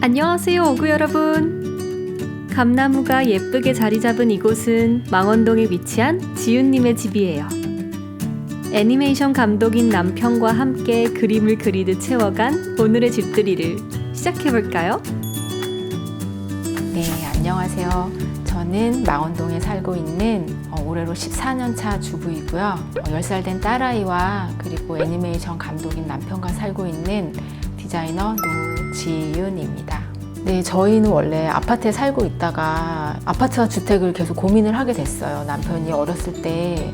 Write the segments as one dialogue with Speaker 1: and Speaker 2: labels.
Speaker 1: 안녕하세요, 오구 여러분. 감나무가 예쁘게 자리 잡은 이곳은 망원동에 위치한 지윤님의 집이에요. 애니메이션 감독인 남편과 함께 그림을 그리듯 채워간 오늘의 집들이를 시작해볼까요?
Speaker 2: 네, 안녕하세요. 저는 망원동에 살고 있는 올해로 14년 차 주부이고요. 10살 된 딸아이와 그리고 애니메이션 감독인 남편과 살고 있는 디자이너 노지윤입니다. 네, 저희는 원래 아파트에 살고 있다가 아파트와 주택을 계속 고민을 하게 됐어요. 남편이 어렸을 때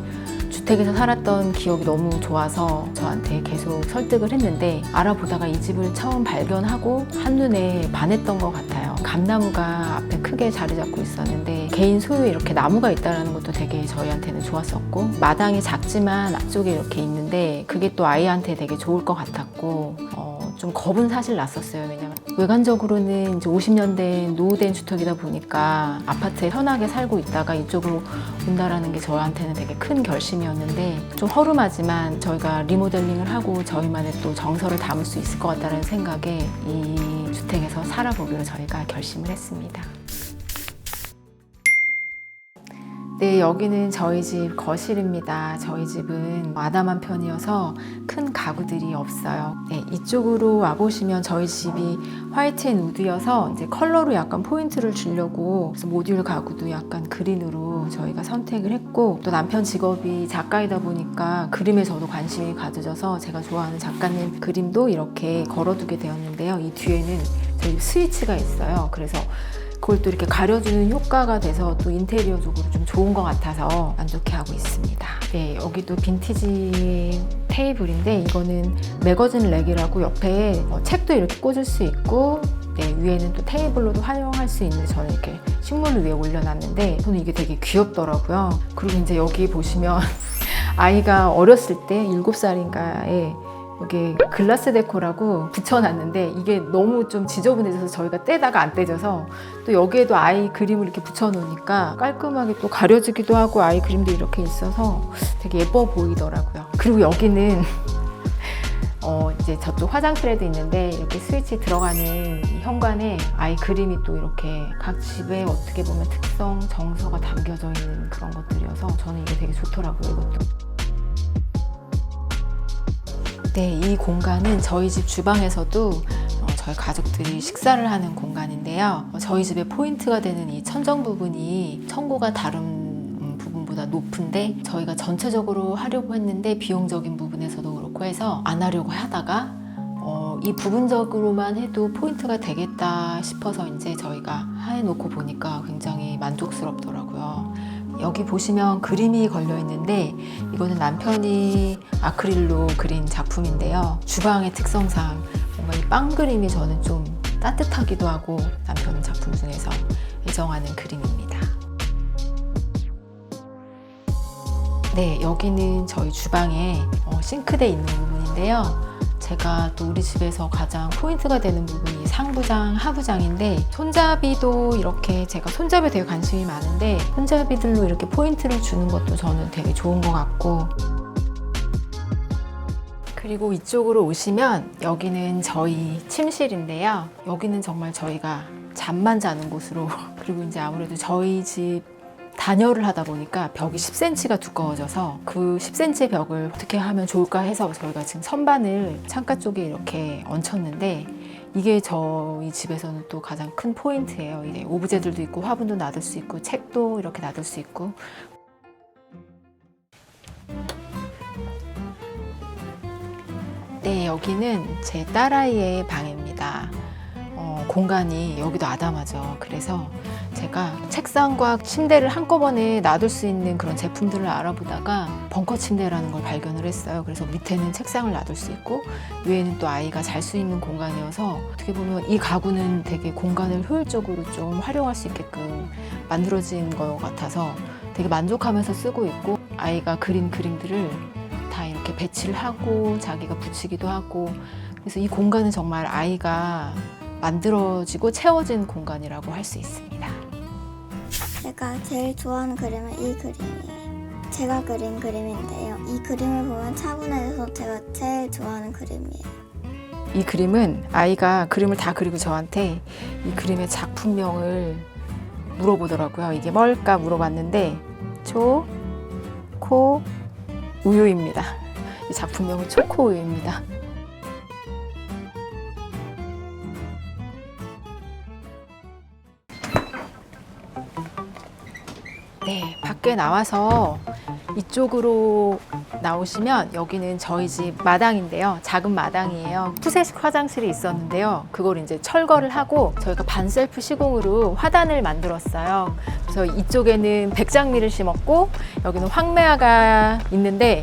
Speaker 2: 주택에서 살았던 기억이 너무 좋아서 저한테 계속 설득을 했는데 알아보다가 이 집을 처음 발견하고 한눈에 반했던 것 같아요. 감나무가 앞에 크게 자리 잡고 있었는데 개인 소유에 이렇게 나무가 있다는 것도 되게 저희한테는 좋았었고, 마당이 작지만 앞쪽에 이렇게 있는데 그게 또 아이한테 되게 좋을 것 같았고, 좀 겁은 사실 났었어요. 왜냐면 외관적으로는 이제 50년 된 노후된 주택이다 보니까 아파트에 편하게 살고 있다가 이쪽으로 온다라는 게 저한테는 되게 큰 결심이었는데, 좀 허름하지만 저희가 리모델링을 하고 저희만의 또 정서를 담을 수 있을 것 같다는 생각에 이 주택에서 살아보기로 저희가 결심을 했습니다. 네, 여기는 저희 집 거실입니다. 저희 집은 아담한 편이어서 큰 가구들이 없어요. 네, 이쪽으로 와보시면 저희 집이 화이트 앤 우드여서 이제 컬러로 약간 포인트를 주려고 그래서 모듈 가구도 약간 그린으로 저희가 선택을 했고, 또 남편 직업이 작가이다 보니까 그림에 저도 관심이 가져져서 제가 좋아하는 작가님 그림도 이렇게 걸어두게 되었는데요. 이 뒤에는 저희 스위치가 있어요. 그래서 그걸 또 이렇게 가려주는 효과가 돼서 또 인테리어적으로 좀 좋은 것 같아서 만족해하고 있습니다. 네, 여기도 빈티지 테이블인데 이거는 매거진 렉이라고 옆에 책도 이렇게 꽂을 수 있고, 네, 위에는 또 테이블로도 활용할 수 있는데 저는 이렇게 식물을 위에 올려놨는데 저는 이게 되게 귀엽더라고요. 그리고 이제 여기 보시면 아이가 어렸을 때 7살인가에 여기 글라스 데코라고 붙여놨는데 이게 너무 좀 지저분해져서 저희가 떼다가 안 떼져서 또 여기에도 아이 그림을 이렇게 붙여놓으니까 깔끔하게 또 가려지기도 하고 아이 그림도 이렇게 있어서 되게 예뻐 보이더라고요. 그리고 여기는 이제 저쪽 화장실에도 있는데 이렇게 스위치 들어가는 이 현관에 아이 그림이 또 이렇게 각 집에 어떻게 보면 특성, 정서가 담겨져 있는 그런 것들이어서 저는 이게 되게 좋더라고요, 이것도. 네, 이 공간은 저희 집 주방에서도 저희 가족들이 식사를 하는 공간인데요. 저희 집의 포인트가 되는 이 천정 부분이 청고가 다른 부분보다 높은데 저희가 전체적으로 하려고 했는데 비용적인 부분에서도 그렇고 해서 안 하려고 하다가 이 부분적으로만 해도 포인트가 되겠다 싶어서 이제 저희가 해놓고 보니까 굉장히 만족스럽더라고요. 여기 보시면 그림이 걸려 있는데 이거는 남편이 아크릴로 그린 작품인데요. 주방의 특성상 뭔가 이 빵 그림이 저는 좀 따뜻하기도 하고 남편 작품 중에서 애정하는 그림입니다. 네, 여기는 저희 주방에 싱크대 있는 부분인데요. 제가 또 우리 집에서 가장 포인트가 되는 부분이 상부장, 하부장인데 손잡이도 이렇게 제가 손잡이에 되게 관심이 많은데 손잡이들로 이렇게 포인트를 주는 것도 저는 되게 좋은 것 같고, 그리고 이쪽으로 오시면 여기는 저희 침실인데요. 여기는 정말 저희가 잠만 자는 곳으로 그리고 이제 아무래도 저희 집 단열을 하다 보니까 벽이 10cm가 두꺼워져서 그 10cm의 벽을 어떻게 하면 좋을까 해서 저희가 지금 선반을 창가 쪽에 이렇게 얹혔는데 이게 저희 집에서는 또 가장 큰 포인트예요. 이제 오브제들도 있고 화분도 놔둘 수 있고 책도 이렇게 놔둘 수 있고. 네, 여기는 제 딸아이의 방입니다. 공간이 여기도 아담하죠. 그래서 제가 책상과 침대를 한꺼번에 놔둘 수 있는 그런 제품들을 알아보다가 벙커 침대라는 걸 발견을 했어요. 그래서 밑에는 책상을 놔둘 수 있고 위에는 또 아이가 잘 수 있는 공간이어서 어떻게 보면 이 가구는 되게 공간을 효율적으로 좀 활용할 수 있게끔 만들어진 것 같아서 되게 만족하면서 쓰고 있고, 아이가 그린 그림들을 다 이렇게 배치를 하고 자기가 붙이기도 하고, 그래서 이 공간은 정말 아이가 만들어지고 채워진 공간이라고 할 수 있습니다.
Speaker 3: 제가 제일 좋아하는 그림은 이 그림이에요. 제가 그린 그림인데요. 이 그림을 보면 차분해져서 제가 제일 좋아하는 그림이에요.
Speaker 2: 이 그림은 아이가 그림을 다 그리고 저한테 이 그림의 작품명을 물어보더라고요. 이게 뭘까 물어봤는데 초코 우유입니다. 이 작품명은 초코 우유입니다. 네, 밖에 나와서 이쪽으로 나오시면 여기는 저희 집 마당인데요. 작은 마당이에요. 푸세식 화장실이 있었는데요. 그걸 이제 철거를 하고 저희가 반셀프 시공으로 화단을 만들었어요. 그래서 이쪽에는 백장미를 심었고 여기는 황매화가 있는데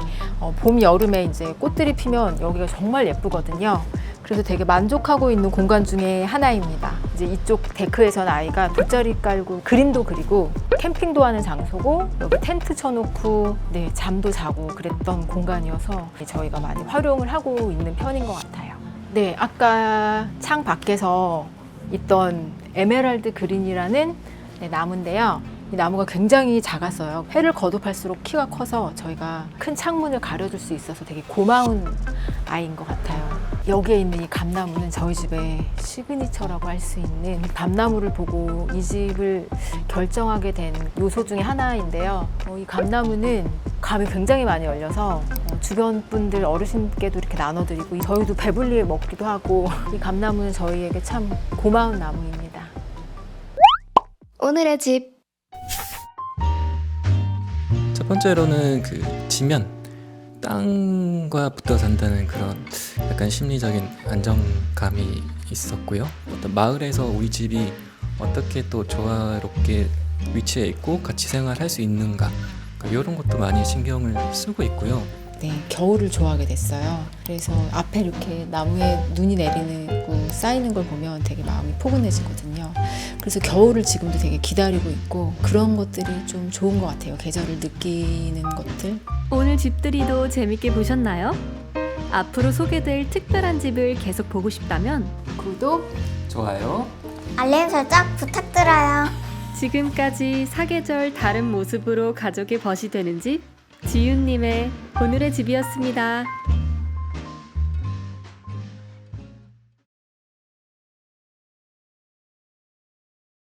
Speaker 2: 봄, 여름에 이제 꽃들이 피면 여기가 정말 예쁘거든요. 그래서 되게 만족하고 있는 공간 중에 하나입니다. 이제 이쪽 데크에서는 아이가 돗자리 깔고 그림도 그리고 캠핑도 하는 장소고 여기 텐트 쳐놓고 네, 잠도 자고 그랬던 공간이어서 저희가 많이 활용을 하고 있는 편인 것 같아요. 네, 아까 창 밖에서 있던 에메랄드 그린이라는 네, 나무인데요. 이 나무가 굉장히 작았어요. 해를 거듭할수록 키가 커서 저희가 큰 창문을 가려줄 수 있어서 되게 고마운 아이인 것 같아요. 여기에 있는 이 감나무는 저희 집의 시그니처라고 할 수 있는 감나무를 보고 이 집을 결정하게 된 요소 중에 하나인데요. 이 감나무는 감이 굉장히 많이 열려서 주변 분들 어르신께도 이렇게 나눠드리고 저희도 배불리 먹기도 하고 이 감나무는 저희에게 참 고마운 나무입니다.
Speaker 3: 오늘의 집.
Speaker 4: 첫 번째로는 그 지면, 땅과 붙어 산다는 그런 약간 심리적인 안정감이 있었고요. 어떤 마을에서 우리 집이 어떻게 또 조화롭게 위치해 있고 같이 생활할 수 있는가, 이런 것도 많이 신경을 쓰고 있고요.
Speaker 2: 네, 겨울을 좋아하게 됐어요. 그래서 앞에 이렇게 나무에 눈이 내리고 쌓이는 걸 보면 되게 마음이 포근해지거든요. 그래서 겨울을 지금도 되게 기다리고 있고 그런 것들이 좀 좋은 것 같아요. 계절을 느끼는 것들.
Speaker 1: 오늘 집들이도 재밌게 보셨나요? 앞으로 소개될 특별한 집을 계속 보고 싶다면
Speaker 2: 구독,
Speaker 4: 좋아요.
Speaker 3: 알림 설정 부탁드려요.
Speaker 1: 지금까지 사계절 다른 모습으로 가족의 벗이 되는 집 지윤님의 오늘의 집이었습니다.